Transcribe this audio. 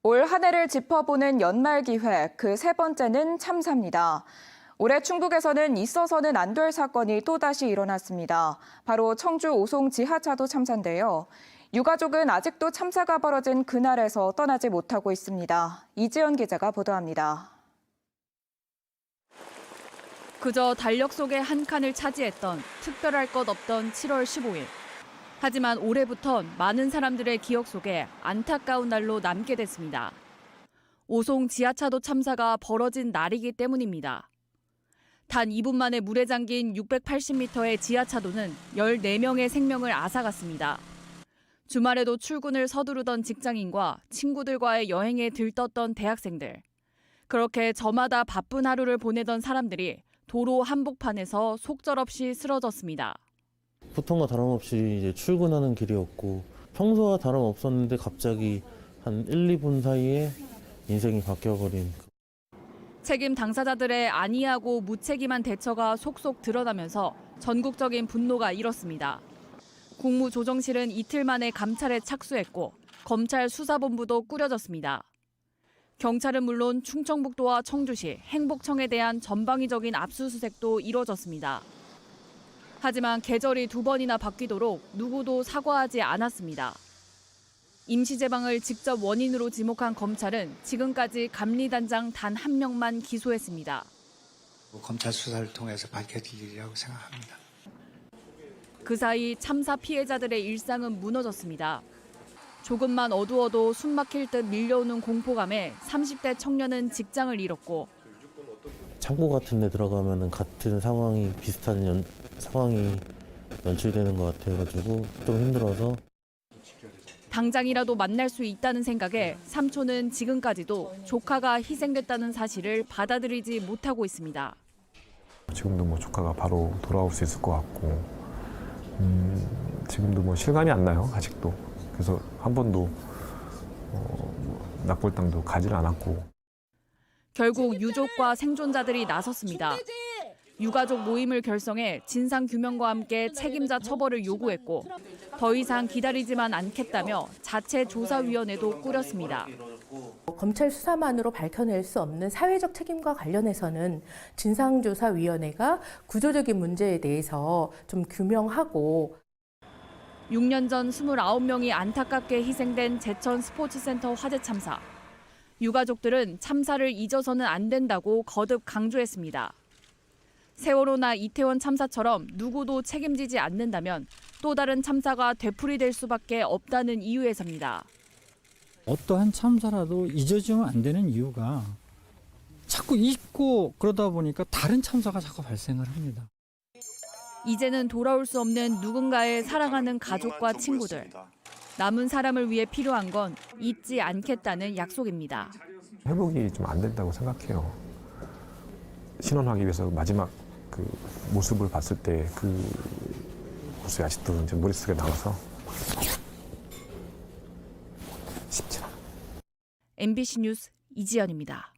올 한 해를 짚어보는 연말기획, 그 세 번째는 참사입니다. 올해 충북에서는 있어서는 안 될 사건이 또다시 일어났습니다. 바로 청주 오송 지하차도 참사인데요. 유가족은 아직도 참사가 벌어진 그날에서 떠나지 못하고 있습니다. 이지연 기자가 보도합니다. 그저 달력 속의 한 칸을 차지했던 특별할 것 없던 7월 15일. 하지만 올해부턴 많은 사람들의 기억 속에 안타까운 날로 남게 됐습니다. 오송 지하차도 참사가 벌어진 날이기 때문입니다. 단 2분 만에 물에 잠긴 680m의 지하차도는 14명의 생명을 앗아갔습니다. 주말에도 출근을 서두르던 직장인과 친구들과의 여행에 들떴던 대학생들. 그렇게 저마다 바쁜 하루를 보내던 사람들이 도로 한복판에서 속절없이 쓰러졌습니다. 보통과 다름없이 이제 출근하는 길이었고 평소와 다름없었는데 갑자기 한 1, 2분 사이에 인생이 바뀌어버린. 책임 당사자들의 안이하고 무책임한 대처가 속속 드러나면서 전국적인 분노가 일었습니다. 국무조정실은 이틀 만에 감찰에 착수했고 검찰 수사본부도 꾸려졌습니다. 경찰은 물론 충청북도와 청주시, 행복청에 대한 전방위적인 압수수색도 이뤄졌습니다. 하지만 계절이 두 번이나 바뀌도록 누구도 사과하지 않았습니다. 임시제방을 직접 원인으로 지목한 검찰은 지금까지 감리단장 단 한 명만 기소했습니다. 검찰 수사를 통해서 밝혀질 일이라고 생각합니다. 그 사이 참사 피해자들의 일상은 무너졌습니다. 조금만 어두워도 숨막힐 듯 밀려오는 공포감에 30대 청년은 직장을 잃었고 창고 같은 데 들어가면 같은 상황이 비슷한 상황이 연출되는 것 같아가지고 좀 힘들어서. 당장이라도 만날 수 있다는 생각에 삼촌은 지금까지도 조카가 희생됐다는 사실을 받아들이지 못하고 있습니다. 지금도 뭐 조카가 바로 돌아올 수 있을 것 같고 지금도 뭐 실감이 안 나요, 아직도. 그래서 한 번도 납골당도 가지를 않았고. 결국 유족과 생존자들이 나섰습니다. 유가족 모임을 결성해 진상규명과 함께 책임자 처벌을 요구했고 더 이상 기다리지만 않겠다며 자체 조사위원회도 꾸렸습니다. 검찰 수사만으로 밝혀낼 수 없는 사회적 책임과 관련해서는 진상조사위원회가 구조적인 문제에 대해서 좀 규명하고 6년 전 29명이 안타깝게 희생된 제천 스포츠센터 화재 참사. 유가족들은 참사를 잊어서는 안 된다고 거듭 강조했습니다. 세월호나 이태원 참사처럼 누구도 책임지지 않는다면 또 다른 참사가 되풀이될 수밖에 없다는 이유에서입니다. 어떠한 참사라도 잊어지면 안 되는 이유가 자꾸 잊고 그러다 보니까 다른 참사가 자꾸 발생을 합니다. 이제는 돌아올 수 없는 누군가의 사랑하는 가족과 친구들. 남은 사람을 위해 필요한 건 잊지 않겠다는 약속입니다. 회복이 좀 안 된다고 생각해요. 신원하기 위해서 마지막 그 모습을 봤을 때 그 모습이 아직도 이제 머릿속에 남아서 쉽지 않아. MBC 뉴스 이지연입니다.